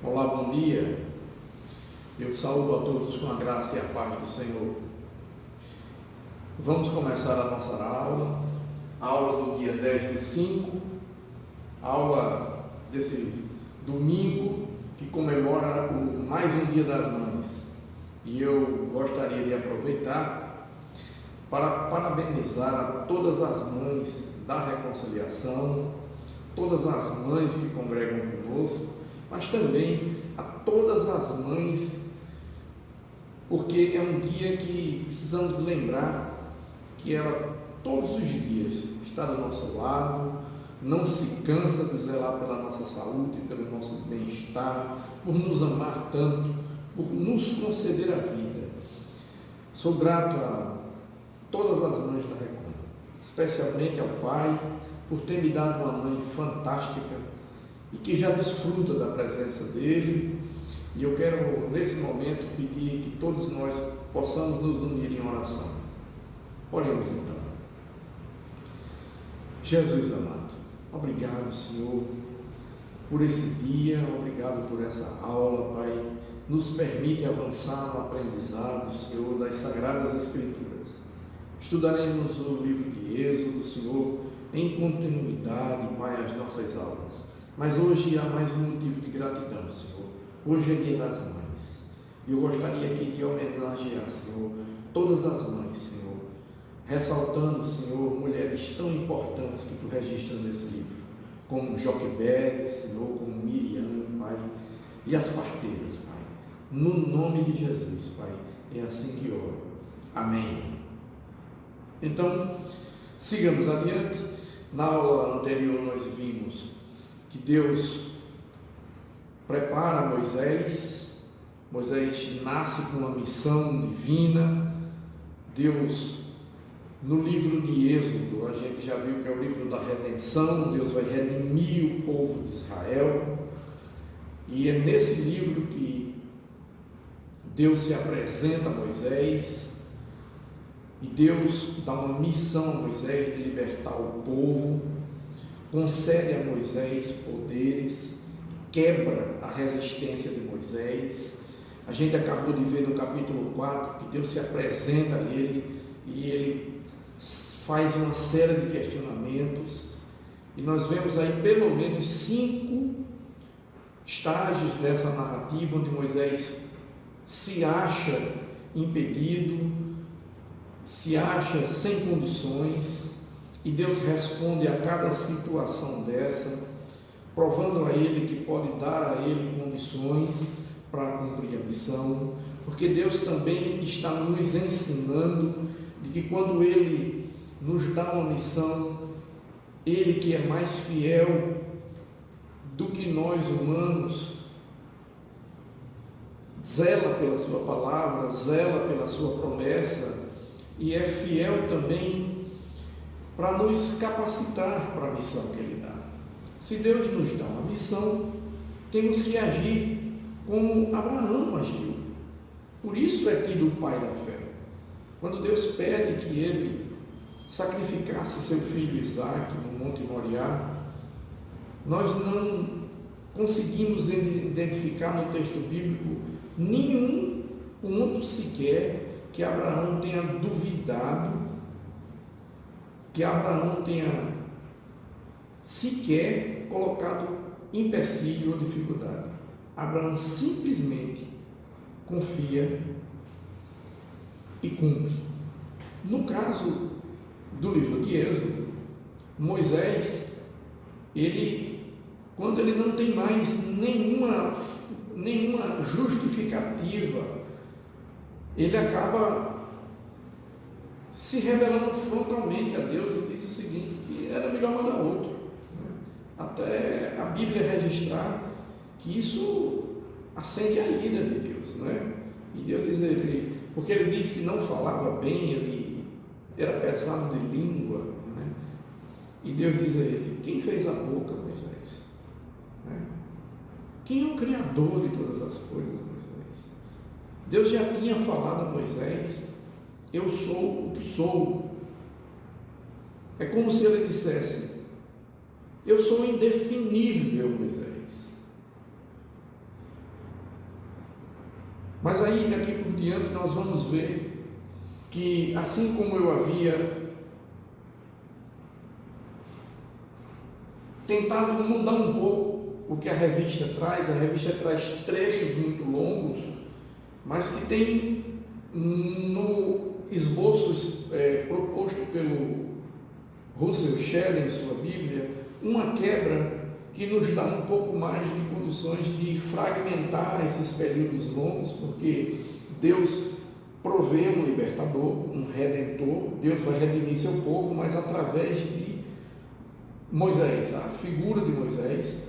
Olá, bom dia. Eu saúdo a todos com a graça e a paz do Senhor. Vamos começar a nossa aula do dia 10/5, aula desse domingo que comemora mais um Dia das Mães. E eu gostaria de aproveitar para parabenizar a todas as mães da reconciliação, todas as mães que congregam conosco, mas também a todas as mães, porque é um dia que precisamos lembrar que ela todos os dias está do nosso lado, não se cansa de zelar pela nossa saúde, pelo nosso bem-estar, por nos amar tanto, por nos conceder a vida. Sou grato a todas as mães da Recon, especialmente ao pai, por ter me dado uma mãe fantástica e que já desfruta da presença dele. E eu quero, nesse momento, pedir que todos nós possamos nos unir em oração. Oremos então. Jesus amado, obrigado, Senhor, por esse dia, obrigado por essa aula, Pai. Nos permite avançar no aprendizado, Senhor, das Sagradas Escrituras. Estudaremos o livro de Êxodo, Senhor, em continuidade, Pai, às nossas aulas. Mas hoje há mais um motivo de gratidão, Senhor. Hoje é Dia das Mães. E eu gostaria aqui de homenagear, Senhor, todas as mães, Senhor, ressaltando, Senhor, mulheres tão importantes que Tu registras nesse livro, como Joquebede, Senhor, como Miriam, Pai, e as parteiras, Pai. No nome de Jesus, Pai, é assim que oro. Amém. Então, sigamos adiante. Na aula anterior nós vimos que Deus prepara Moisés nasce com uma missão divina. Deus, no livro de Êxodo, a gente já viu que é o livro da redenção, Deus vai redimir o povo de Israel, e é nesse livro que Deus se apresenta a Moisés, e Deus dá uma missão a Moisés de libertar o povo, concede a Moisés poderes, quebra a resistência de Moisés. A gente acabou de ver no capítulo 4 que Deus se apresenta a ele e ele faz uma série de questionamentos, e nós vemos aí pelo menos 5 estágios dessa narrativa onde Moisés se acha impedido, se acha sem condições, e Deus responde a cada situação dessa, provando a ele que pode dar a ele condições para cumprir a missão, porque Deus também está nos ensinando de que quando Ele nos dá uma missão, Ele que é mais fiel do que nós humanos, zela pela Sua palavra, zela pela Sua promessa, e é fiel também para nos capacitar para a missão que Ele dá. Se Deus nos dá uma missão, temos que agir como Abraão agiu. Por isso é tido o pai da fé. Quando Deus pede que ele sacrificasse seu filho Isaque no Monte Moriá, nós não conseguimos identificar no texto bíblico nenhum ponto sequer que Abraão tenha duvidado, que Abraão tenha sequer colocado empecilho ou dificuldade. Abraão simplesmente confia e cumpre. No caso do livro de Êxodo, Moisés, quando ele não tem mais nenhuma justificativa, ele acaba se rebelando frontalmente a Deus e diz o seguinte, que era melhor mandar outro. Até a Bíblia registrar que isso acende a ira de Deus, não é? E Deus diz porque ele disse que não falava bem, ele era pesado de língua, né? E Deus diz a ele, quem fez a boca, Moisés? Né? Quem é o Criador de todas as coisas, Moisés? Deus já tinha falado a Moisés, eu sou o que sou. É como se ele dissesse, eu sou indefinível, Moisés. Mas aí, daqui por diante, nós vamos ver que, assim como eu havia tentado mudar um pouco o que a revista traz trechos muito longos, mas que tem no esboço proposto pelo Russell Shedd em sua Bíblia, uma quebra que nos dá um pouco mais de condições de fragmentar esses períodos longos, porque Deus provê um libertador, um redentor, Deus vai redimir seu povo, mas através de Moisés, a figura de Moisés,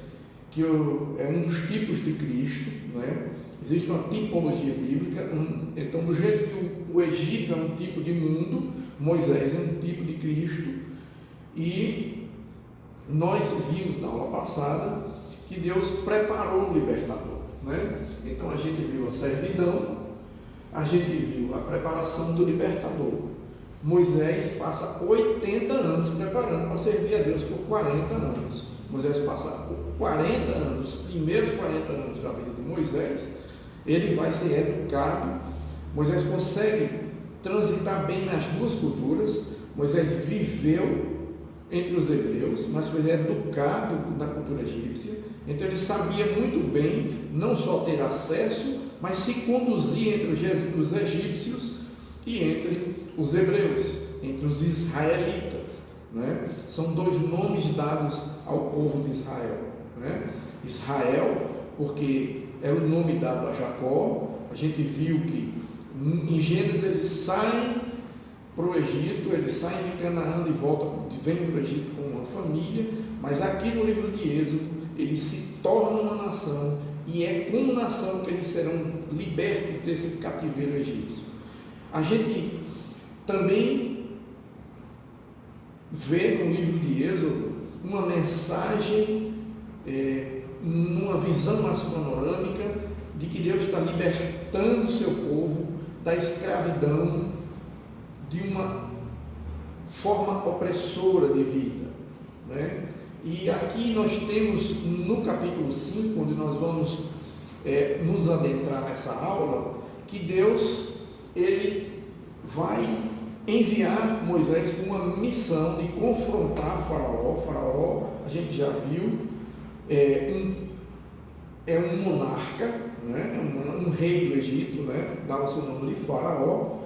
que é um dos tipos de Cristo, né? Existe uma tipologia bíblica, então do jeito que o Egito é um tipo de mundo, Moisés é um tipo de Cristo, e nós vimos na aula passada que Deus preparou o libertador, né? Então a gente viu a servidão, a gente viu a preparação do libertador. Moisés passa 80 anos se preparando para servir a Deus por 40 anos. Moisés passa 40 anos, os primeiros 40 anos da vida de Moisés, ele vai ser educado. Moisés consegue transitar bem nas duas culturas. Moisés viveu entre os hebreus, mas foi educado na cultura egípcia, então ele sabia muito bem não só ter acesso, mas se conduzir entre os egípcios e entre os hebreus, entre os israelitas, né? São dois nomes dados ao povo de Israel, né? Israel, porque era o nome dado a Jacó. A gente viu que em Gênesis eles saem para o Egito, eles saem de Canaã e voltam, vêm para o Egito com uma família, mas aqui no livro de Êxodo eles se tornam uma nação, e é como nação que eles serão libertos desse cativeiro egípcio. A gente também vê no livro de Êxodo uma mensagem, numa visão mais panorâmica, de que Deus está libertando o seu povo da escravidão, de uma forma opressora de vida, né? E aqui nós temos no capítulo 5, onde nós vamos nos adentrar nessa aula, que Deus ele vai enviar Moisés com uma missão de confrontar Faraó. Faraó, a gente já viu, é um monarca, né? Um rei do Egito, né? Dava seu nome de Faraó.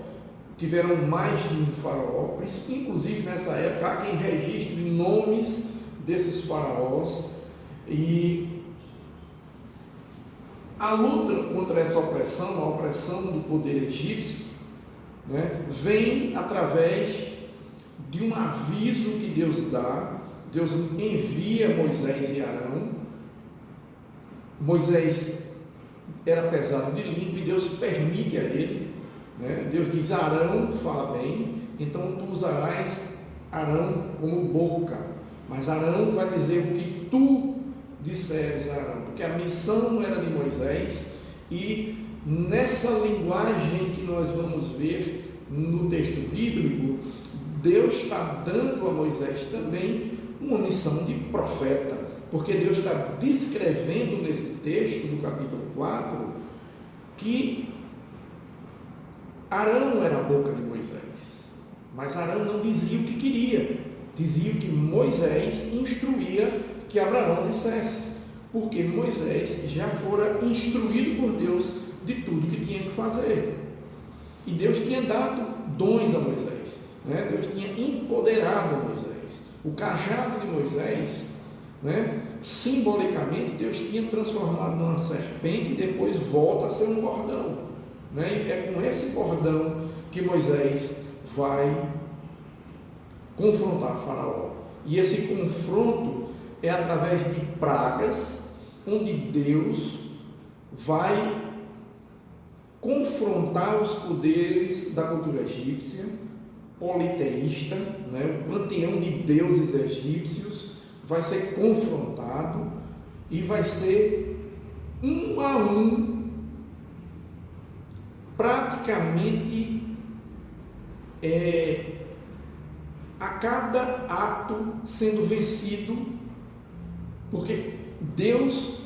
Tiveram mais de um faraó, inclusive nessa época há quem registre nomes desses faraós, e a luta contra essa opressão, a opressão do poder egípcio, né, vem através de um aviso que Deus dá. Deus envia Moisés e Arão. Moisés era pesado de língua e Deus permite a ele, né? Deus diz: Arão fala bem, então tu usarás Arão como boca, mas Arão vai dizer o que tu disseres a Arão, porque a missão era de Moisés. E nessa linguagem que nós vamos ver no texto bíblico, Deus está dando a Moisés também uma missão de profeta, porque Deus está descrevendo nesse texto do capítulo 4 que Arão era a boca de Moisés, mas Arão não dizia o que queria, dizia o que Moisés instruía que Abraão dissesse, porque Moisés já fora instruído por Deus de tudo que tinha que fazer, e Deus tinha dado dons a Moisés, né? Deus tinha empoderado Moisés. O cajado de Moisés, né? Simbolicamente, Deus tinha transformado numa serpente e depois volta a ser um bordão, né? E é com esse bordão que Moisés vai confrontar Faraó. E esse confronto é através de pragas, onde Deus vai confrontar os poderes da cultura egípcia, politeísta, né? O panteão de deuses egípcios vai ser confrontado e vai ser um a um, praticamente a cada ato sendo vencido, porque Deus,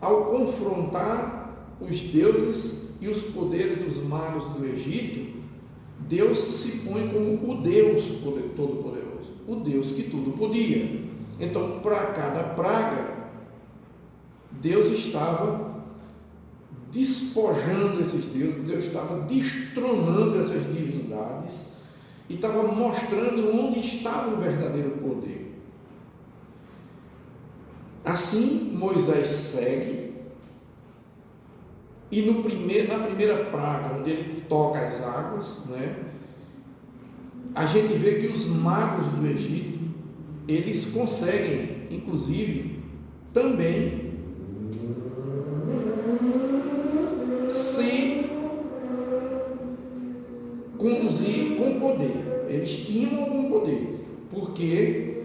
ao confrontar os deuses e os poderes dos magos do Egito, Deus se põe como o Deus Todo-Poderoso, o Deus que tudo podia. Então, para cada praga, Deus estava despojando esses deuses, Deus estava destronando essas divindades e estava mostrando onde estava o verdadeiro poder. Assim, Moisés segue, e na primeira praga, onde ele toca as águas, né, a gente vê que os magos do Egito, eles conseguem, inclusive, também se conduzir com poder. Eles tinham algum poder, porque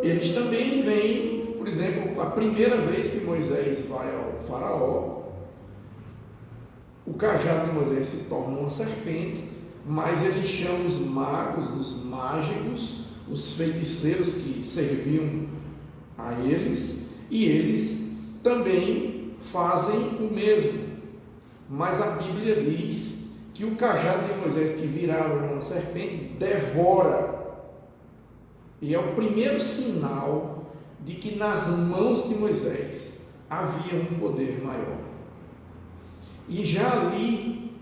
eles também vêm, por exemplo, a primeira vez que Moisés vai ao faraó, o cajado de Moisés se torna uma serpente, mas ele chama os magos, os mágicos, os feiticeiros que serviam a eles, e eles também fazem o mesmo. Mas a Bíblia diz que o cajado de Moisés, que virava uma serpente, devora. E é o primeiro sinal de que nas mãos de Moisés havia um poder maior. E já ali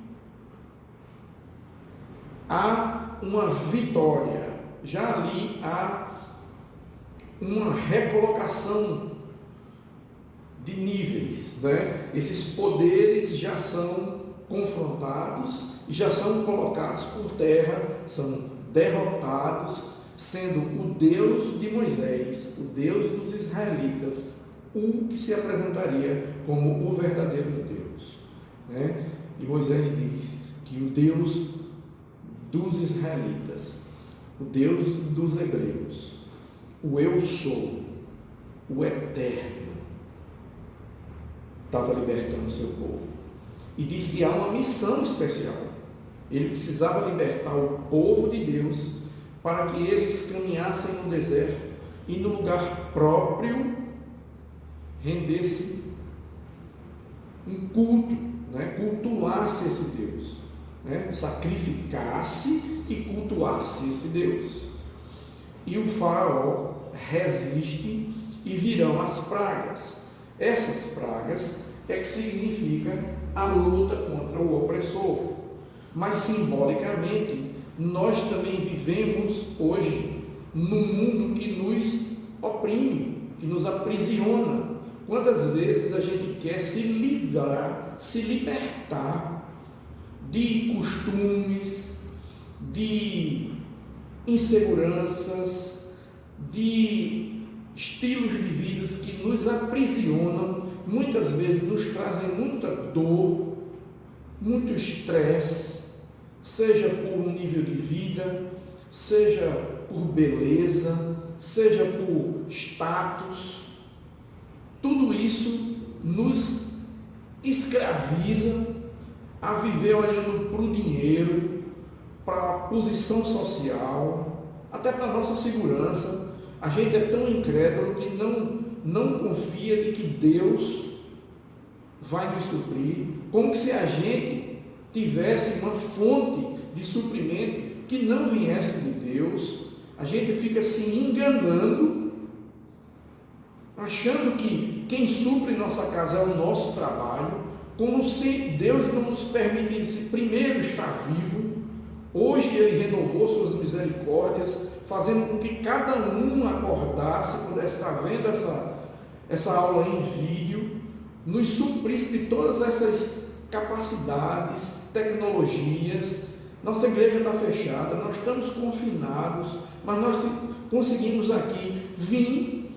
há uma vitória, já ali há uma recolocação de níveis, né? Esses poderes já são confrontados e já são colocados por terra, são derrotados, sendo o Deus de Moisés, o Deus dos israelitas, o que se apresentaria como o verdadeiro Deus, né? E Moisés diz que o Deus dos israelitas, o Deus dos hebreus, o eu sou, o eterno, estava libertando o seu povo. E diz que há uma missão especial. Ele precisava libertar o povo de Deus para que eles caminhassem no deserto e no lugar próprio rendesse um culto, né? Cultuasse esse Deus, né? Sacrificasse e cultuasse esse Deus. E o faraó resiste e virão as pragas. Essas pragas é que significa a luta contra o opressor. Mas simbolicamente, nós também vivemos hoje num mundo que nos oprime, que nos aprisiona. Quantas vezes a gente quer se livrar, se libertar de costumes, de inseguranças, de estilos de vida que nos aprisionam, muitas vezes nos trazem muita dor, muito estresse, seja por um nível de vida, seja por beleza, seja por status. Tudo isso nos escraviza a viver olhando para o dinheiro, para a posição social, até para a nossa segurança. A gente é tão incrédulo que não confia de que Deus vai nos suprir, como se a gente tivesse uma fonte de suprimento que não viesse de Deus. A gente fica se enganando, achando que quem supre nossa casa é o nosso trabalho, como se Deus não nos permitisse primeiro estar vivo. Hoje Ele renovou suas misericórdias, fazendo com que cada um acordasse, quando está vendo essa aula em vídeo, nos suprisse de todas essas capacidades, tecnologias. Nossa igreja está fechada, nós estamos confinados, mas nós conseguimos aqui vir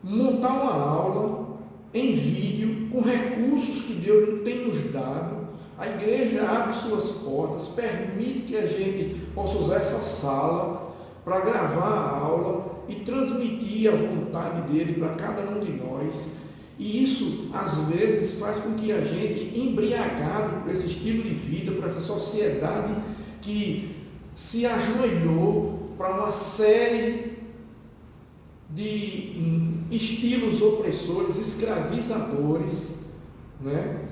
montar uma aula em vídeo, com recursos que Deus tem nos dado. A igreja abre suas portas, permite que a gente possa usar essa sala para gravar a aula e transmitir a vontade dele para cada um de nós. E isso, às vezes, faz com que a gente, embriagado por esse estilo de vida, por essa sociedade que se ajoelhou para uma série de estilos opressores, escravizadores, né?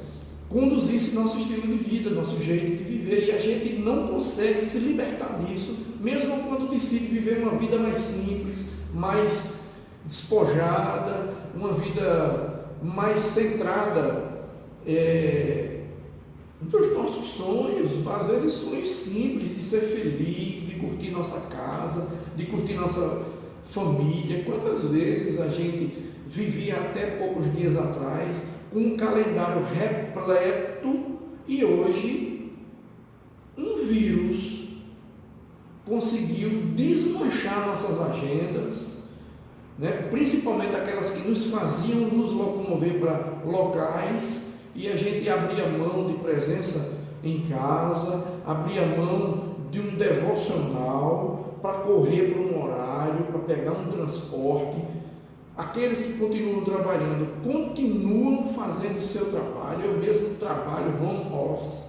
conduzisse nosso estilo de vida, nosso jeito de viver, e a gente não consegue se libertar disso, mesmo quando decide viver uma vida mais simples, mais despojada, uma vida mais centrada dos nossos sonhos, às vezes sonhos simples, de ser feliz, de curtir nossa casa, de curtir nossa família. Quantas vezes a gente vivia até poucos dias atrás com um calendário repleto, e hoje um vírus conseguiu desmanchar nossas agendas, né? Principalmente aquelas que nos faziam nos locomover para locais, e a gente abria mão de presença em casa, abria mão de um devocional para correr para um horário, para pegar um transporte. Aqueles que continuam trabalhando, continuam fazendo o seu trabalho. Eu mesmo trabalho home office,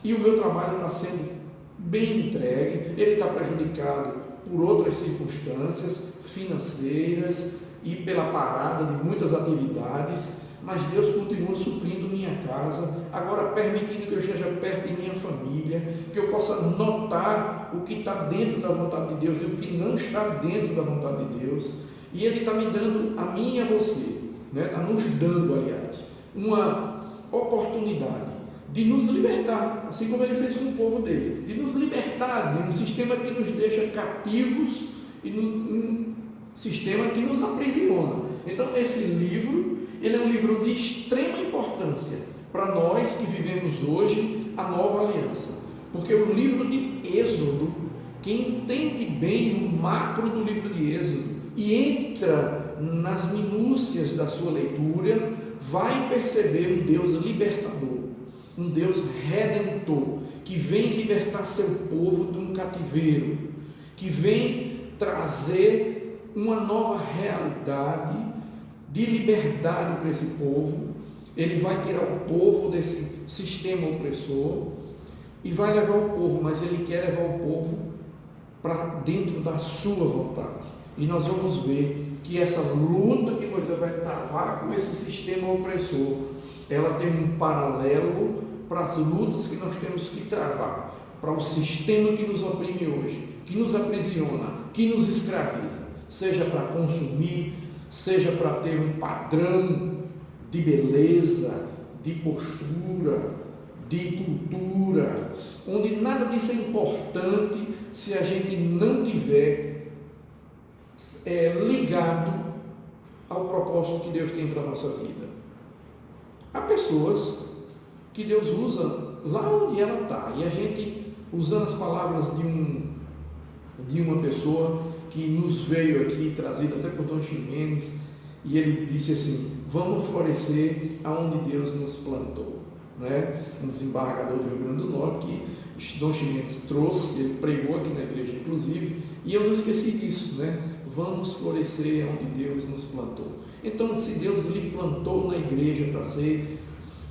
e o meu trabalho está sendo bem entregue. Ele está prejudicado por outras circunstâncias financeiras e pela parada de muitas atividades, mas Deus continua suprindo minha casa, agora permitindo que eu esteja perto de minha família, que eu possa notar o que está dentro da vontade de Deus e o que não está dentro da vontade de Deus. E Ele está me dando, a mim e a você, né? Está nos dando, aliás, uma oportunidade de nos libertar, assim como Ele fez com o povo dele, de nos libertar de um sistema que nos deixa cativos e um sistema que nos aprisiona. Então, esse livro, ele é um livro de extrema importância para nós que vivemos hoje a nova aliança, porque o livro de Êxodo, quem entende bem o macro do livro de Êxodo e entra nas minúcias da sua leitura, vai perceber um Deus libertador, um Deus redentor, que vem libertar seu povo de um cativeiro, que vem trazer uma nova realidade de liberdade para esse povo. Ele vai tirar o povo desse sistema opressor e vai levar o povo, mas Ele quer levar o povo para dentro da sua vontade. E nós vamos ver que essa luta que Moisés vai travar com esse sistema opressor, ela tem um paralelo para as lutas que nós temos que travar, para o sistema que nos oprime hoje, que nos aprisiona, que nos escraviza, seja para consumir, seja para ter um padrão de beleza, de postura, de cultura, onde nada disso é importante se a gente não tiver ligado ao propósito que Deus tem para a nossa vida. Há pessoas que Deus usa lá onde ela está, e a gente, usando as palavras de uma pessoa que nos veio aqui, trazida até por Dom Ximenes, e ele disse assim: vamos florescer aonde Deus nos plantou, né? Um desembargador do Rio Grande do Norte que Dom Ximenes trouxe, ele pregou aqui na igreja inclusive, e eu não esqueci disso, né? Vamos florescer onde Deus nos plantou. Então, se Deus lhe plantou na igreja para ser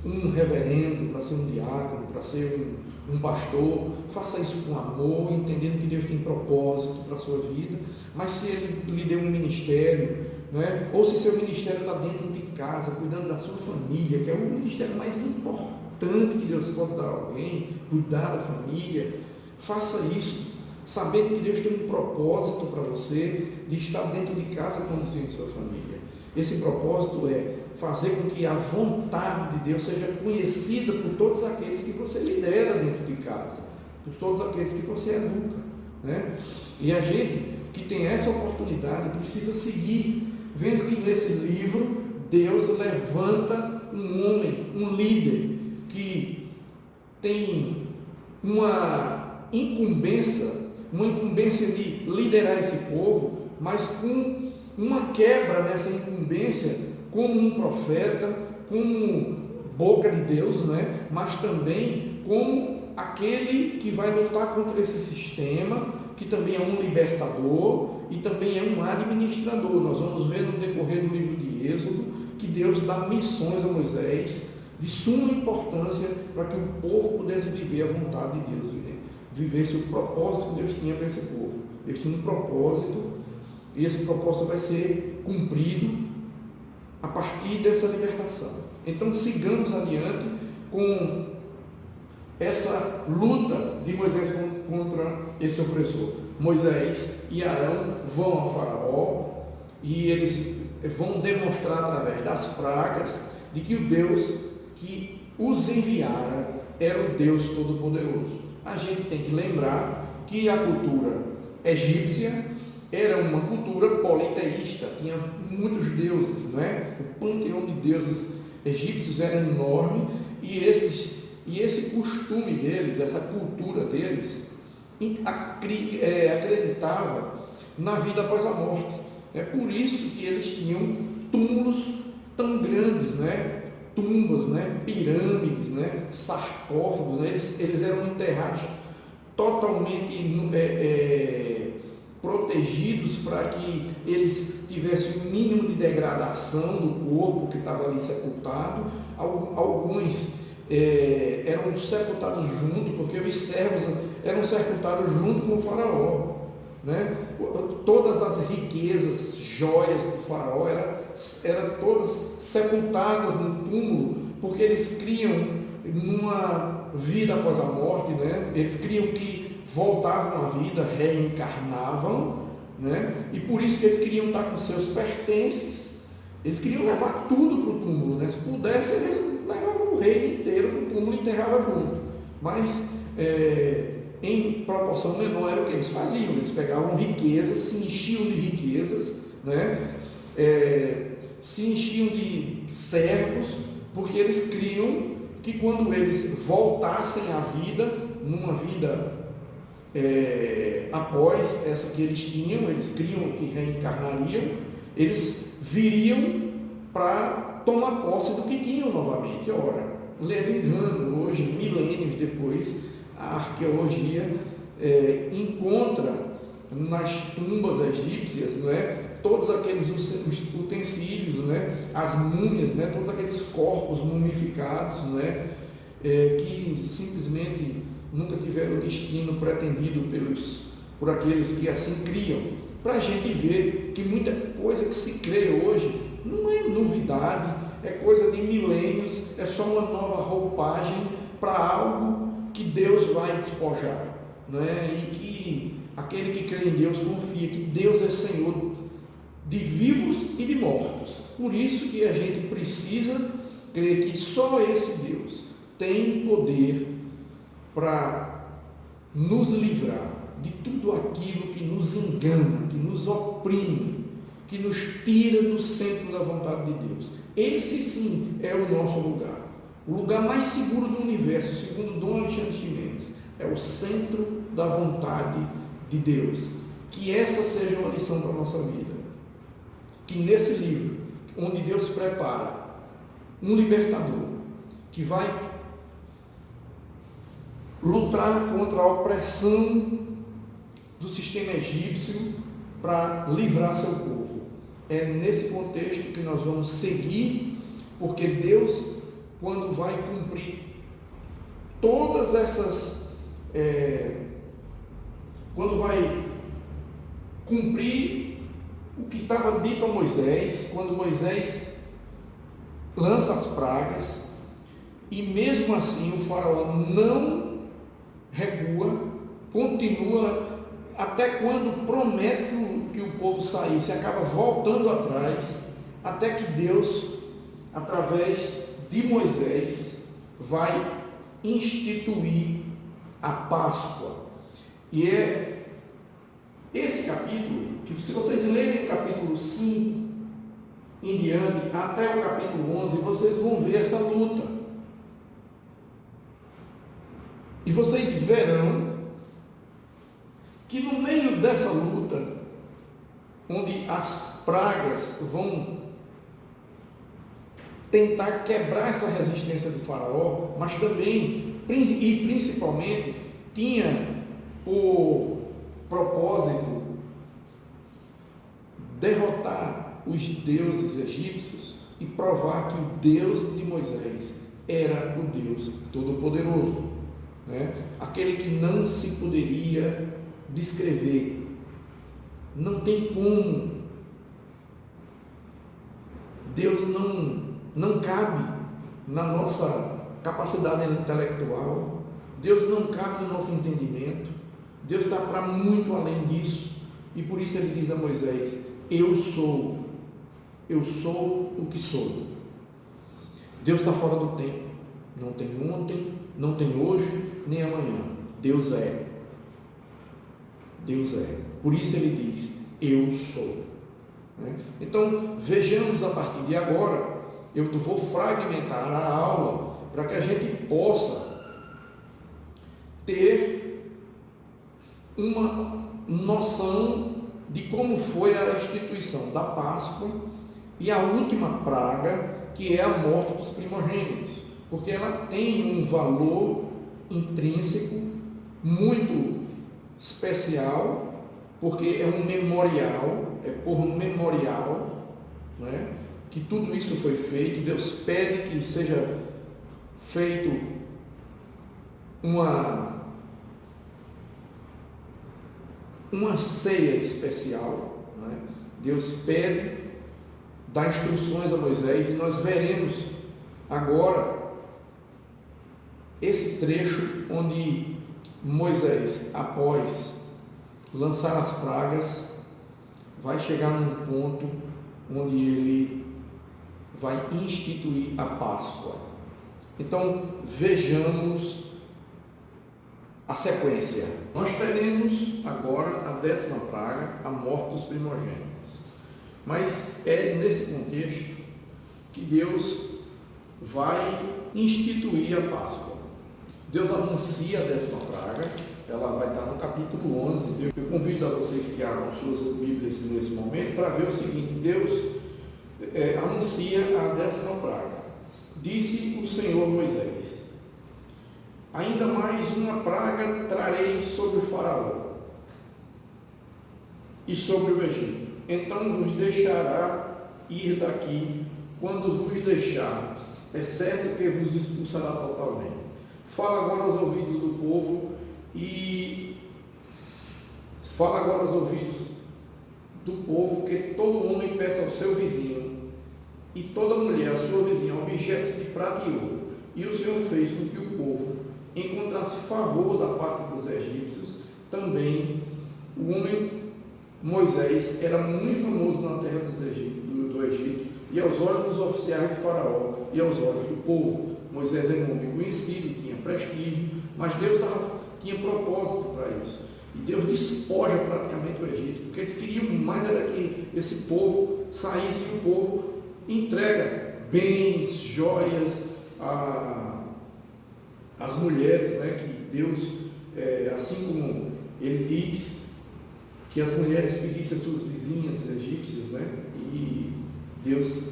um reverendo, para ser um diácono, para ser um pastor, faça isso com amor, entendendo que Deus tem propósito para a sua vida. Mas se Ele lhe deu um ministério, né? Ou se seu ministério está dentro de casa, cuidando da sua família, que é o ministério mais importante que Deus pode dar a alguém, cuidar da família, faça isso, sabendo que Deus tem um propósito para você de estar dentro de casa conduzindo sua família. Esse propósito é fazer com que a vontade de Deus seja conhecida por todos aqueles que você lidera dentro de casa, por todos aqueles que você educa, né? E a gente que tem essa oportunidade precisa seguir, vendo que nesse livro Deus levanta um homem, um líder que tem uma incumbência de liderar esse povo, mas com uma quebra nessa incumbência, como um profeta, como boca de Deus, né? Mas também como aquele que vai lutar contra esse sistema, que também é um libertador e também é um administrador. Nós vamos ver no decorrer do livro de Êxodo que Deus dá missões a Moisés de suma importância para que o povo pudesse viver a vontade de Deus, né? Vivesse o propósito que Deus tinha para esse povo. Deus tinha um propósito, e esse propósito vai ser cumprido a partir dessa libertação. Então sigamos adiante com essa luta de Moisés contra esse opressor. Moisés e Arão vão ao faraó e eles vão demonstrar através das pragas de que o Deus que os enviara era o Deus Todo-Poderoso. A gente tem que lembrar que a cultura egípcia era uma cultura politeísta, tinha muitos deuses, né? O panteão de deuses egípcios era enorme e esse costume deles, essa cultura deles, acreditava na vida após a morte. É por isso que eles tinham túmulos tão grandes, né? Tumbas, né? Pirâmides, né? Sarcófagos, né? Eles eram enterrados totalmente protegidos para que eles tivessem o mínimo de degradação do corpo que estava ali sepultado. Alguns eram sepultados junto, porque os servos eram sepultados junto com o faraó, né? Todas as riquezas, joias do faraó eram todas sepultadas no túmulo, porque eles criam numa vida após a morte, né? Eles criam que voltavam à vida, reencarnavam, né? E por isso que eles queriam estar com seus pertences, eles queriam levar tudo para o túmulo, né? Se pudesse, eles levavam o reino inteiro para o túmulo e enterrava junto, mas em proporção menor era o que eles faziam. Eles pegavam riquezas, se enchiam de riquezas, né? Se enchiam de servos, porque eles criam que quando eles voltassem à vida, numa vida após essa que eles tinham, eles criam que reencarnariam, eles viriam para tomar posse do que tinham novamente. Ora, lendo engano, hoje, milênios depois, a arqueologia encontra nas tumbas egípcias, não é, todos aqueles utensílios, né, as múmias, né, todos aqueles corpos mumificados, né, que simplesmente nunca tiveram o destino pretendido por aqueles que assim criam. Para a gente ver que muita coisa que se crê hoje não é novidade, é coisa de milênios, é só uma nova roupagem para algo que Deus vai despojar, né? E que aquele que crê em Deus confia que Deus é Senhor de vivos e de mortos. Por isso que a gente precisa crer que só esse Deus tem poder para nos livrar de tudo aquilo que nos engana, que nos oprime, que nos tira do centro da vontade de Deus. Esse sim é o nosso lugar. O lugar mais seguro do universo, segundo Dom Alexandre Ximenes, é o centro da vontade de Deus. Que essa seja uma lição para a nossa vida. Que nesse livro, onde Deus prepara um libertador, que vai lutar contra a opressão do sistema egípcio para livrar seu povo. É nesse contexto que nós vamos seguir, porque Deus, quando vai cumprir todas essas, quando vai cumprir o que estava dito a Moisés, quando Moisés lança as pragas, e mesmo assim o faraó não recua, continua, até quando promete que o povo saísse, acaba voltando atrás, até que Deus, através de Moisés, vai instituir a Páscoa. E é esse capítulo, que se vocês lerem o capítulo 5 em diante, até o capítulo 11, vocês vão ver essa luta. E vocês verão que no meio dessa luta, onde as pragas vão tentar quebrar essa resistência do faraó, mas também e principalmente tinha por propósito derrotar os deuses egípcios e provar que o Deus de Moisés era o Deus Todo-Poderoso, né? Aquele que não se poderia descrever, não tem como. Deus não cabe na nossa capacidade intelectual. Deus não cabe no nosso entendimento. Deus está para muito além disso. E por isso ele diz a Moisés: eu sou o que sou. Deus está fora do tempo. Não tem ontem, não tem hoje, nem amanhã. Deus é. Deus é. Por isso ele diz: eu sou. Então, vejamos a partir de agora. Eu vou fragmentar a aula para que a gente possa ter uma noção de como foi a instituição da Páscoa e a última praga, que é a morte dos primogênitos, porque ela tem um valor intrínseco muito especial, porque é um memorial, é por memorial, né, que tudo isso foi feito. Deus pede que seja feito uma ceia especial, né? Deus pede, dá instruções a Moisés, e nós veremos agora esse trecho onde Moisés, após lançar as pragas, vai chegar num ponto onde ele vai instituir a Páscoa. Então vejamos a sequência. Nós teremos agora a 10ª praga, a morte dos primogênitos. Mas é nesse contexto que Deus vai instituir a Páscoa. Deus anuncia a 10ª praga, ela vai estar no capítulo 11. Eu convido a vocês que abram suas Bíblias nesse momento para ver o seguinte: Deus anuncia a 10ª praga. Disse o Senhor a Moisés: ainda mais uma praga trarei sobre o Faraó e sobre o Egito. Então vos deixará ir daqui. Quando vos deixar, é certo que vos expulsará totalmente. Fala agora aos ouvidos do povo que todo homem peça ao seu vizinho e toda mulher à sua vizinha objetos de prata e ouro. E o Senhor fez com que o povo encontrasse favor da parte dos egípcios. Também o homem Moisés era muito famoso na terra do Egito, e aos olhos dos oficiais de Faraó e aos olhos do povo. Moisés era um homem conhecido, tinha prestígio, mas Deus tinha propósito para isso. E Deus despoja praticamente o Egito, porque eles queriam mais era que esse povo saísse, e o povo entrega bens, joias às mulheres, né, que Deus, assim como ele diz que as mulheres pedissem às suas vizinhas egípcias, né, e Deus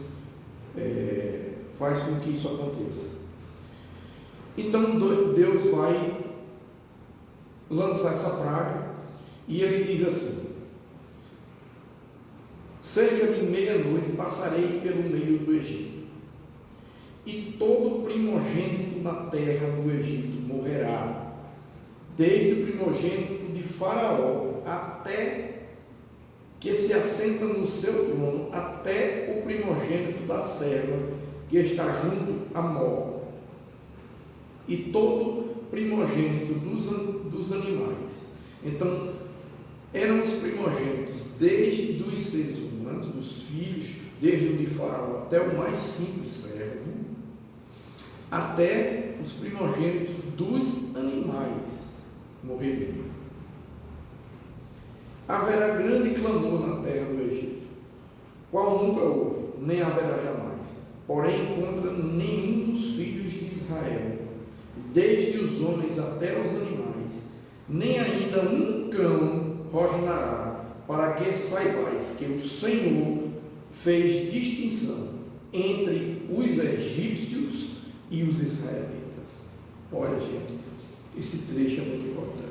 faz com que isso aconteça. Então Deus vai lançar essa praga, e ele diz assim: cerca de meia-noite passarei pelo meio do Egito, e todo primogênito na terra do Egito morrerá, desde o primogênito de Faraó até que se assenta no seu trono, até o primogênito da serva que está junto a Mó, e todo primogênito dos animais. Então, eram os primogênitos desde os seres humanos, dos filhos, desde o de Faraó até o mais simples servo, até os primogênitos dos animais morreriam. Haverá grande clamor na terra do Egito, qual nunca houve, nem haverá jamais, porém contra nenhum dos filhos de Israel, desde os homens até os animais, nem ainda um cão rosnará, para que saibais que o Senhor fez distinção entre os egípcios e os israelitas. Olha, gente, esse trecho é muito importante.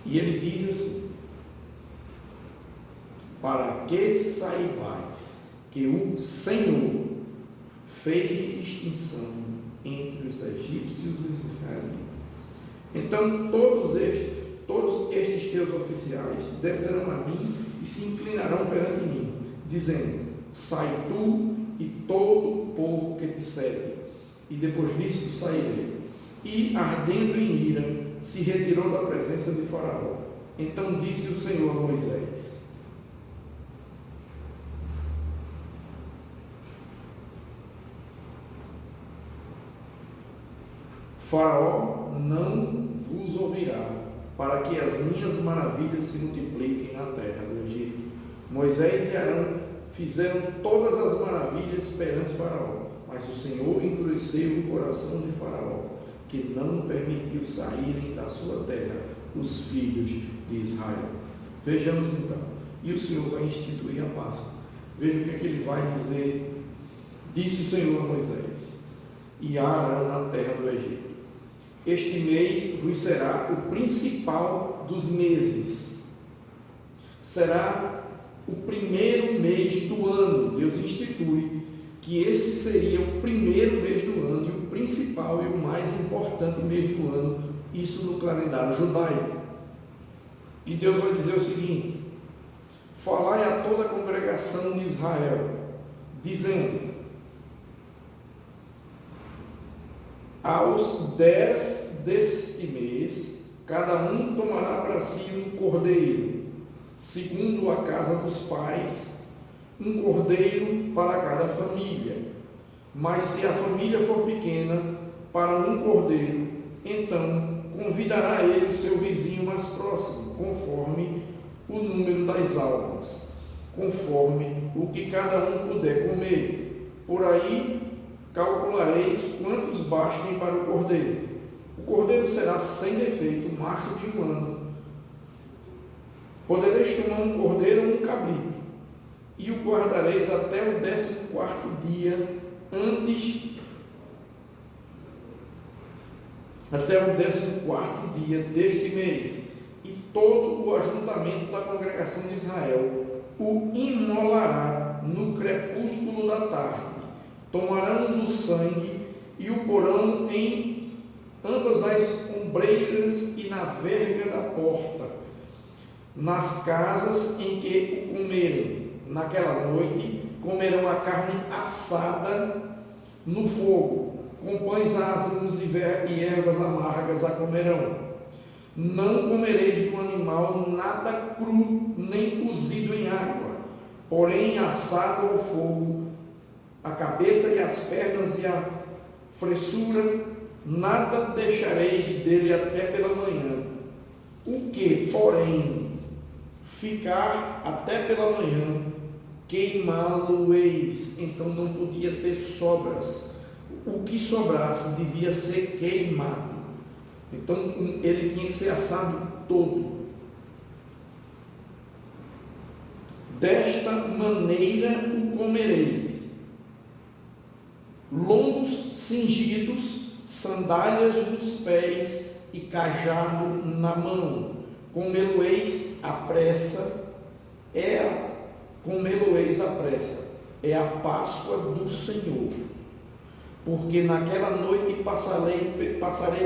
E ele diz assim: para que saibais que o Senhor fez distinção entre os egípcios e os israelitas. Então todos estes teus oficiais descerão a mim e se inclinarão perante mim, dizendo: sai tu e todo o povo que te segue, e depois disso sairei. E, ardendo em ira, se retirou da presença de Faraó. Então disse o Senhor a Moisés: Faraó não vos ouvirá, para que as minhas maravilhas se multipliquem na terra do Egito. Moisés e Arão fizeram todas as maravilhas perante Faraó, mas o Senhor endureceu o coração de Faraó, que não permitiu saírem da sua terra os filhos de Israel. Vejamos então, e o Senhor vai instituir a Páscoa. Veja o que é que ele vai dizer. Disse o Senhor a Moisés e a Arão na terra do Egito: este mês vos será o principal dos meses, será o primeiro mês do ano. Deus institui que esse seria o primeiro mês do ano e o principal e o mais importante mês do ano, isso no calendário judaico. E Deus vai dizer o seguinte: falai a toda a congregação de Israel, dizendo: aos 10 deste mês, cada um tomará para si um cordeiro, segundo a casa dos pais, um cordeiro para cada família. Mas se a família for pequena, para um cordeiro, então convidará ele o seu vizinho mais próximo, conforme o número das almas, conforme o que cada um puder comer. Por aí calculareis quantos bastem para o cordeiro. O cordeiro será sem defeito, macho de um ano. Podereis tomar um cordeiro ou um cabrito, e o guardareis até o 14º dia até o 14º dia deste mês, e todo o ajuntamento da congregação de Israel o imolará no crepúsculo da tarde. Tomarão do sangue e o porão em ambas as ombreiras e na verga da porta, nas casas em que o comerem. Naquela noite comerão a carne assada no fogo, com pães ázimos e ervas amargas a comerão. Não comereis do animal nada cru, nem cozido em água, porém assado ao fogo, a cabeça e as pernas e a fressura, nada deixareis dele até pela manhã. O que, porém, ficar até pela manhã, queimá-lo-eis. Então não podia ter sobras. O que sobrasse devia ser queimado. Então ele tinha que ser assado todo. Desta maneira o comereis: lombos cingidos, sandálias nos pés e cajado na mão. Comê-lo-eis à pressa, comê-lo-eis à pressa. É a Páscoa do Senhor. Porque naquela noite passarei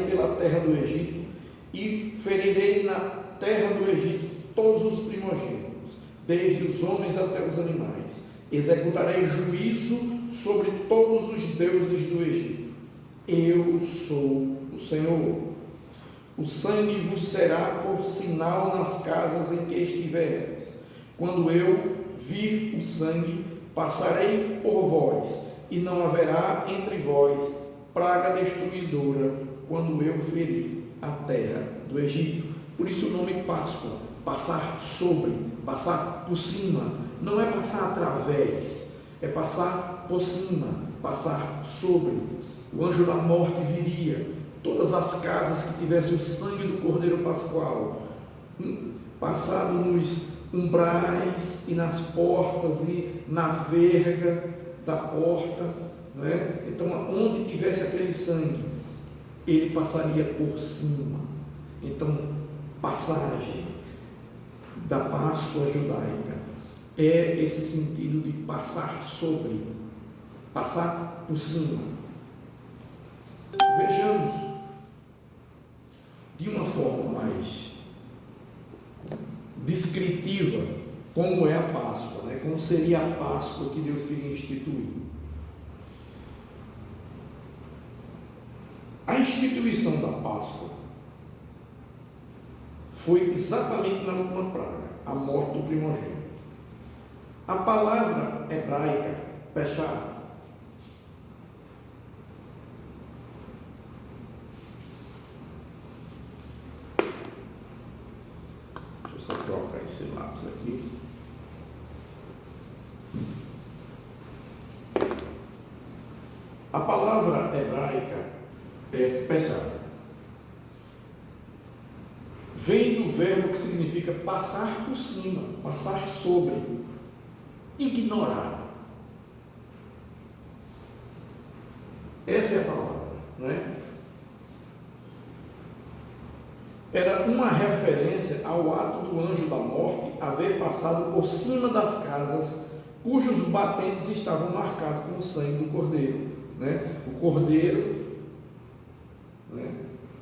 pela terra do Egito e ferirei na terra do Egito todos os primogênitos, desde os homens até os animais. Executarei juízo sobre todos os deuses do Egito. Eu sou o Senhor. O sangue vos será por sinal nas casas em que estiveres. Quando eu vir o sangue, passarei por vós, e não haverá entre vós praga destruidora, quando eu ferir a terra do Egito. Por isso o nome Páscoa, passar sobre, passar por cima. Não é passar através, é passar por cima, passar sobre. O anjo da morte viria, todas as casas que tivessem o sangue do Cordeiro Pascual, passado nos umbrais e nas portas e na verga da porta, não é? Então, onde tivesse aquele sangue, ele passaria por cima. Então, passagem da Páscoa judaica é esse sentido de passar sobre, passar por cima. Vejamos de uma forma mais descritiva como é a Páscoa, né? Como seria a Páscoa que Deus queria instituir. A instituição da Páscoa foi exatamente na última praga, a morte do primogênito. A palavra hebraica, pechá, deixa eu só trocar esse lápis aqui. A palavra hebraica é pechá. Vem do verbo que significa passar por cima, passar sobre, ignorar. Essa é a palavra, não é? Era uma referência ao ato do anjo da morte haver passado por cima das casas cujos batentes estavam marcados com o sangue do cordeiro, né? O cordeiro, né,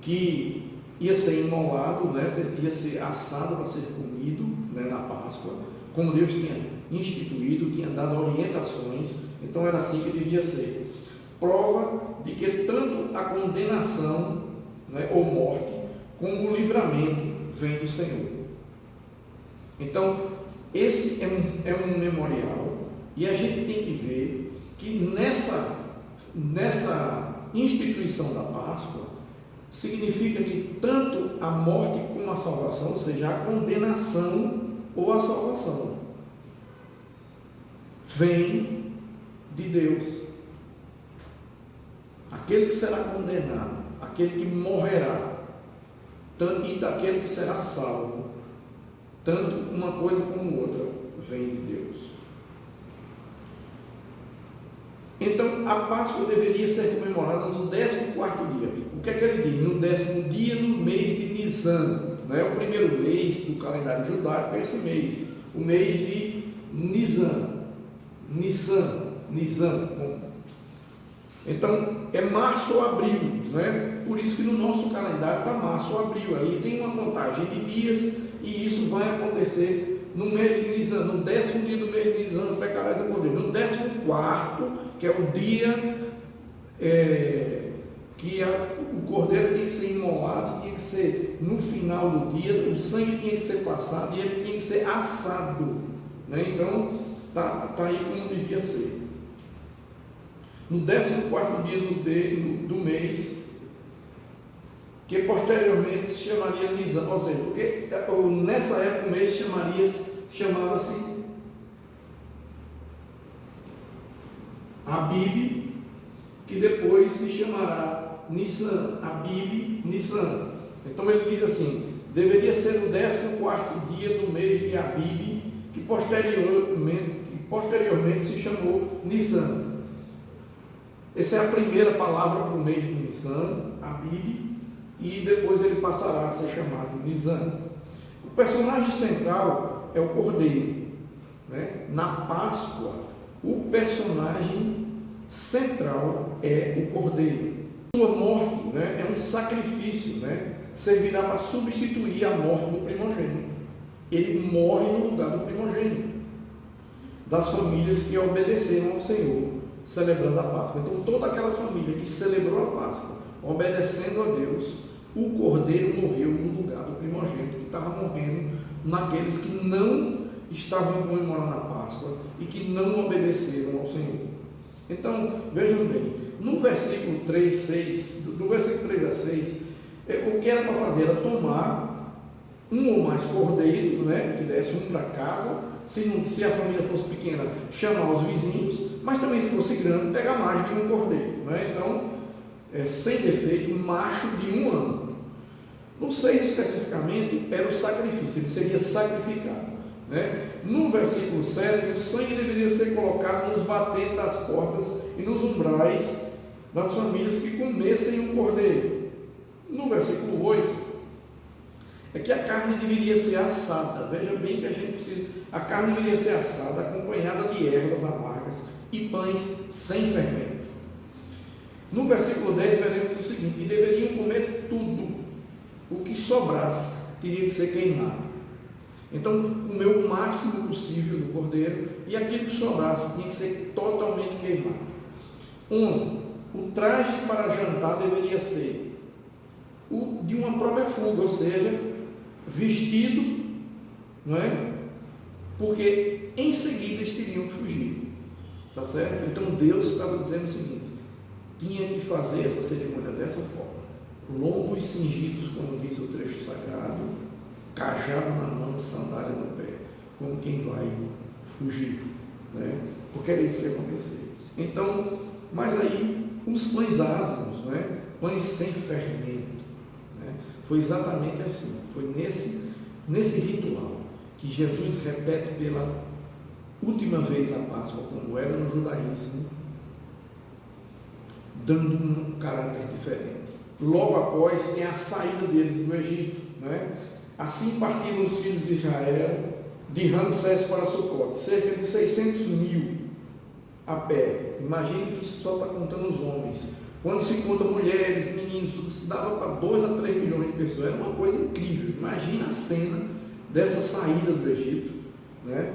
que ia ser imolado, né, ia ser assado para ser comido, né, na Páscoa, como Deus tinha instituído, tinha dado orientações, então era assim que devia ser. Prova de que tanto a condenação, né, ou morte, como o livramento vem do Senhor. Então, esse é um memorial, e a gente tem que ver que nessa instituição da Páscoa, significa que tanto a morte como a salvação, ou seja, a condenação ou a salvação, vem de Deus. Aquele que será condenado, aquele que morrerá, e daquele que será salvo, tanto uma coisa como outra, vem de Deus. Então, a Páscoa deveria ser comemorada no 14º dia. O que é que ele diz? No 10º dia, no mês de Nisan. Não é o primeiro mês do calendário judaico, é esse mês. O mês de Nisan. Nisan. Então, é março ou abril, né? Por isso que no nosso calendário está março ou abril. Ali tem uma contagem de dias e isso vai acontecer no mês de Nisan, no 10º dia do mês de Nisan, pecarás a cordeiro. No 14º, que é o dia que o cordeiro tinha que ser imolado, tinha que ser no final do dia, o sangue tinha que ser passado e ele tinha que ser assado, né? Então, tá aí como devia ser. No 14º dia do mês, que posteriormente se chamaria Nisan, ou seja, porque nessa época o mês chamava-se Abib, que depois se chamará Nisan, Abib, Nisan. Então ele diz assim, deveria ser o 14º dia do mês de Abib, que posteriormente se chamou Nisan. Essa é a primeira palavra para o mês de Nisan, Abib, e depois ele passará a ser chamado Nisan. O personagem central é o cordeiro, né? Na Páscoa, o personagem central é o cordeiro. Sua morte, né, é um sacrifício, né? Servirá para substituir a morte do primogênito. Ele morre no lugar do primogênito, das famílias que obedeceram ao Senhor, celebrando a Páscoa. Então, toda aquela família que celebrou a Páscoa, obedecendo a Deus, o cordeiro morreu no lugar do primogênito, que estava morrendo naqueles que não estavam comemorando a Páscoa e que não obedeceram ao Senhor. Então, vejam bem, no versículo 3, 6, do versículo 3 a 6, o que era para fazer era tomar um ou mais cordeiros, né, que desse um para casa, se a família fosse pequena, chamar os vizinhos, mas também se fosse grande, pegar mais de um cordeiro, né? Então, sem defeito, macho de 1 ano. No 6 especificamente, era o sacrifício, ele seria sacrificado, né? No versículo 7, o sangue deveria ser colocado nos batentes das portas e nos umbrais das famílias que comessem o cordeiro. No versículo 8, é que a carne deveria ser assada. Veja bem que a carne deveria ser assada, acompanhada de ervas amargas e pães sem fermento. No versículo 10 veremos o seguinte, que deveriam comer tudo, o que sobrasse teria que ser queimado. Então, comer o máximo possível do cordeiro, e aquilo que sobrasse tinha que ser totalmente queimado. 11. o traje para jantar deveria ser o de uma própria fuga, ou seja, vestido, não é? Porque em seguida eles teriam que fugir, tá certo? Então Deus estava dizendo o seguinte: tinha que fazer essa cerimônia dessa forma, lombos cingidos, como diz o trecho sagrado, cajado na mão, sandália no pé, como quem vai fugir, né? Porque era isso que ia acontecer. Então, mas aí os pães ázimos, né? Pães sem fermento, né? Foi exatamente assim, foi nesse ritual que Jesus repete pela última vez a Páscoa, como era no judaísmo, dando um caráter diferente. Logo após tem a saída deles do Egito, né? Assim partiram os filhos de Israel de Ramsés para Sucote, cerca de 600 mil a pé. Imagine que isso só está contando os homens. Quando se conta mulheres, meninos, tudo se dava para 2 a 3 milhões de pessoas. Era uma coisa incrível. Imagina a cena dessa saída do Egito, né?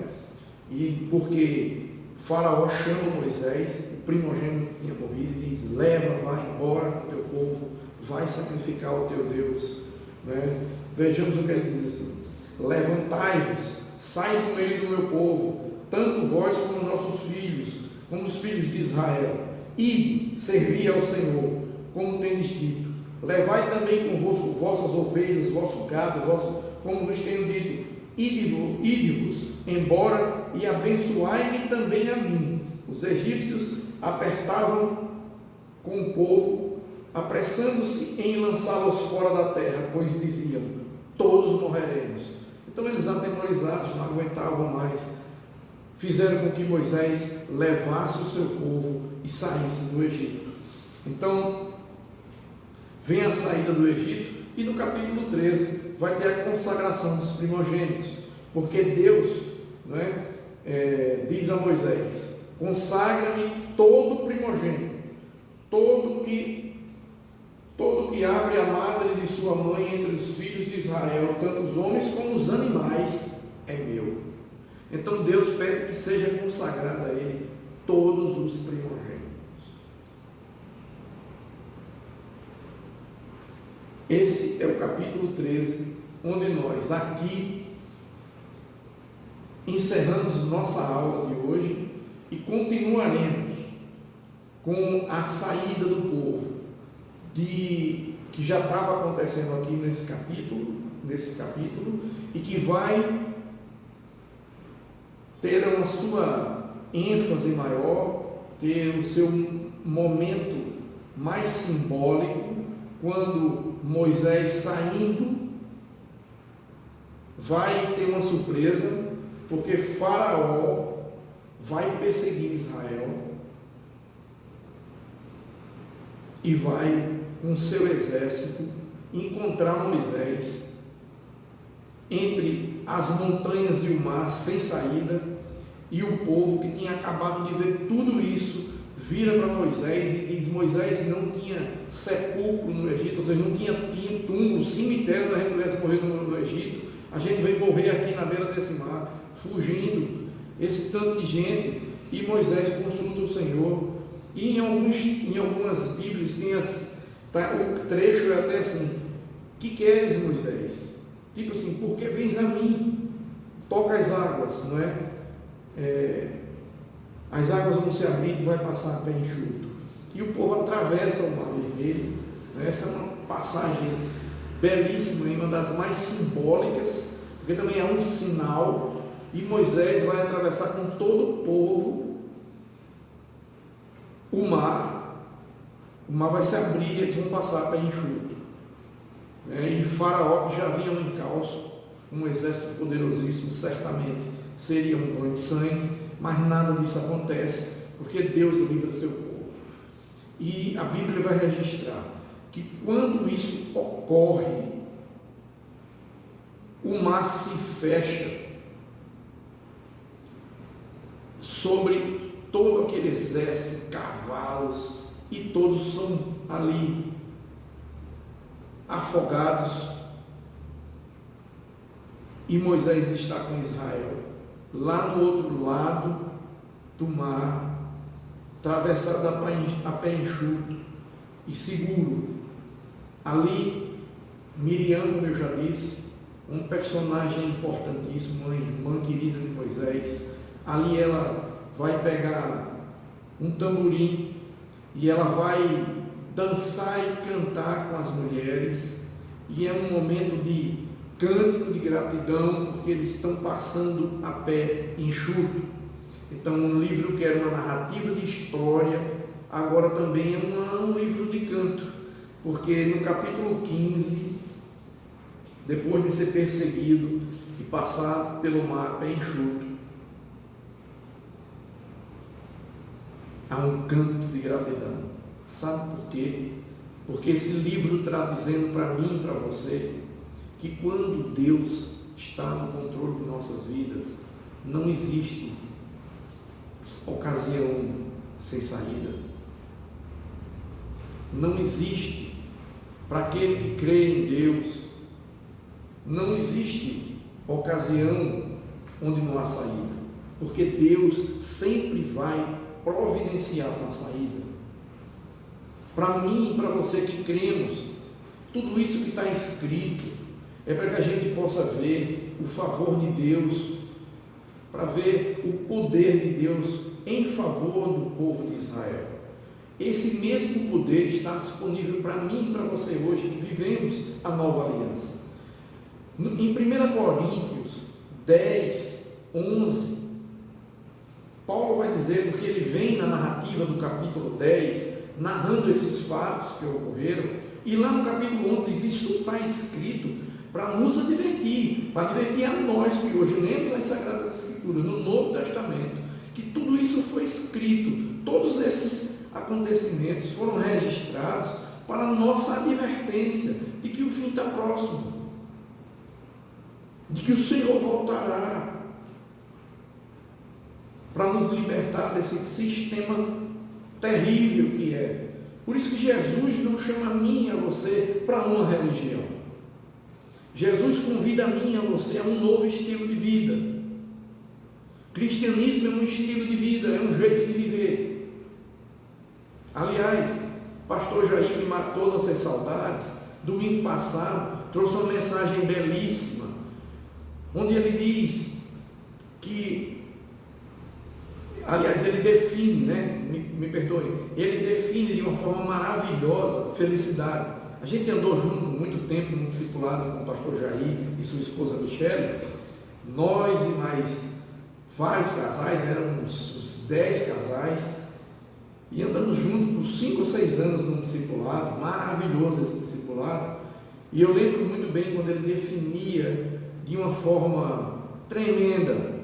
E porque Faraó chama Moisés, o primogênito que tinha morrido, e diz: leva, vai embora com o teu povo, vai sacrificar o teu Deus, né? Vejamos o que ele diz assim: levantai-vos, sai do meio do meu povo, tanto vós como nossos filhos, como os filhos de Israel, ide, servi ao Senhor, como tendes dito. Levai também convosco vossas ovelhas, vosso gado, como vos tenho dito, ide-vos embora e abençoai-me também a mim. Os egípcios apertavam com o povo, apressando-se em lançá-los fora da terra, pois diziam: todos morreremos. Então eles, atemorizados, não aguentavam mais, fizeram com que Moisés levasse o seu povo e saísse do Egito. Então vem a saída do Egito, e no capítulo 13 vai ter a consagração dos primogênitos, porque Deus, né, diz a Moisés: consagra-me todo primogênito, todo que abre a madre de sua mãe entre os filhos de Israel, tanto os homens como os animais, é meu. Então Deus pede que seja consagrado a Ele todos os primogênitos. Esse é o capítulo 13, onde nós aqui encerramos nossa aula de hoje e continuaremos com a saída do povo, que já estava acontecendo aqui nesse capítulo, e que vai ter a sua ênfase maior, ter o seu momento mais simbólico, quando Moisés saindo vai ter uma surpresa, porque Faraó vai perseguir Israel e vai com seu exército encontrar Moisés entre as montanhas e o mar sem saída, e o povo que tinha acabado de ver tudo isso vira para Moisés e diz: Moisés, não tinha sepulcro no Egito, ou seja, não tinha túmulo, cemitério, a gente pudesse morrer no Egito, a gente veio morrer aqui na beira desse mar, fugindo, esse tanto de gente. E Moisés consulta o Senhor, e em algumas Bíblias tem o trecho é até assim: que queres, Moisés? Tipo assim, porque vens a mim, toca as águas, não é? As águas vão se abrir e vai passar a pé enxuto. E o povo atravessa o Mar Vermelho. Essa é uma passagem belíssima, uma das mais simbólicas, porque também é um sinal. E Moisés vai atravessar com todo o povo o mar. O mar vai se abrir e eles vão passar a pé enxuto. E Faraó, que já vinha um encalço, um exército poderosíssimo, certamente seria um banho de sangue, mas nada disso acontece, porque Deus livra seu povo. E a Bíblia vai registrar que quando isso ocorre, o mar se fecha sobre todo aquele exército, cavalos, e todos são ali afogados, e Moisés está com Israel lá no outro lado do mar, atravessada a pé enxuto e seguro. Ali, Miriam, como eu já disse, um personagem importantíssimo, uma irmã querida de Moisés. Ali ela vai pegar um tamborim e ela vai dançar e cantar com as mulheres, e é um momento de cântico de gratidão, porque eles estão passando a pé enxuto. Então, um livro que era uma narrativa de história, agora também é um livro de canto, porque no capítulo 15, depois de ser perseguido e passar pelo mar a pé enxuto, há um canto de gratidão. Sabe por quê? Porque esse livro está dizendo para mim e para você que quando Deus está no controle de nossas vidas, não existe ocasião sem saída. Não existe, para aquele que crê em Deus, não existe ocasião onde não há saída, porque Deus sempre vai providenciar uma saída. Para mim e para você que cremos, tudo isso que está escrito é para que a gente possa ver o favor de Deus, para ver o poder de Deus em favor do povo de Israel. Esse mesmo poder está disponível para mim e para você hoje, que vivemos a nova aliança. Em 1 Coríntios 10, 11, Paulo vai dizer, porque ele vem na narrativa do capítulo 10, narrando esses fatos que ocorreram, e lá no capítulo 11 diz: isso está escrito para nos advertir, para advertir a nós que hoje lemos as Sagradas Escrituras no Novo Testamento, que tudo isso foi escrito, todos esses acontecimentos foram registrados para a nossa advertência de que o fim está próximo, de que o Senhor voltará para nos libertar desse sistema terrível que é. Por isso que Jesus não chama a mim e a você para uma religião. Jesus convida a mim e a você a um novo estilo de vida. Cristianismo é um estilo de vida, é um jeito de viver. Aliás, pastor Jair, que matou nossas saudades, domingo passado, trouxe uma mensagem belíssima, onde ele diz que, aliás, ele define, me perdoe, ele define de uma forma maravilhosa felicidade. A gente andou junto muito tempo no discipulado com o pastor Jair e sua esposa Michele, nós e mais vários casais, eram uns 10 casais, e andamos juntos por 5 ou 6 anos no discipulado, maravilhoso esse discipulado. E eu lembro muito bem quando ele definia de uma forma tremenda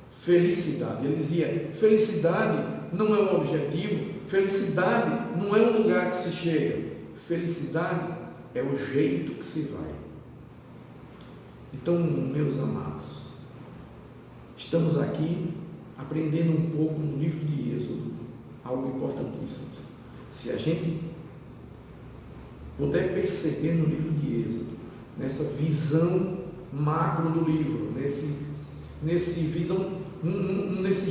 felicidade. Ele dizia: felicidade não é um objetivo, felicidade não é um lugar que se chega, felicidade é o jeito que se vai. Então, meus amados, estamos aqui aprendendo um pouco no livro de Êxodo, algo importantíssimo. Se a gente puder perceber no livro de Êxodo, nessa visão macro do livro, nesse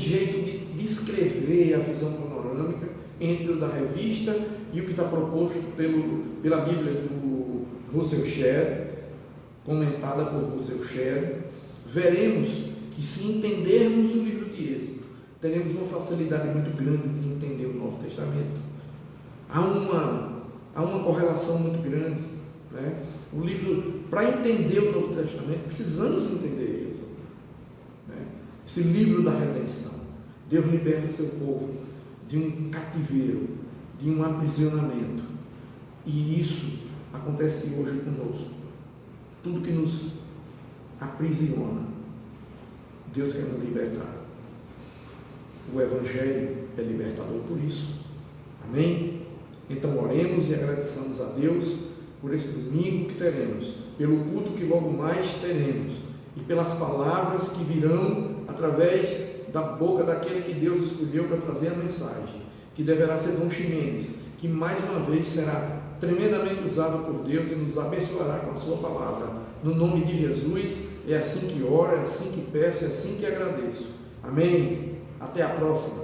jeito de descrever a visão panorâmica entre o da revista e o que está proposto pela Bíblia do Russell Shedd, comentada por Russell Shedd, veremos que, se entendermos o livro de Êxodo, teremos uma facilidade muito grande de entender o Novo Testamento. Há uma correlação muito grande, né? O livro, para entender o Novo Testamento, precisamos entender Êxodo, né? Esse livro da redenção. Deus liberta seu povo de um cativeiro, de um aprisionamento, e isso acontece hoje conosco. Tudo que nos aprisiona, Deus quer nos libertar. O Evangelho é libertador por isso. Amém? Então oremos e agradeçamos a Deus por esse domingo que teremos, pelo culto que logo mais teremos, e pelas palavras que virão através da boca daquele que Deus escolheu para trazer a mensagem, que deverá ser Dom Ximenes, que mais uma vez será tremendamente usado por Deus e nos abençoará com a sua palavra. No nome de Jesus, é assim que oro, é assim que peço, é assim que agradeço. Amém? Até a próxima.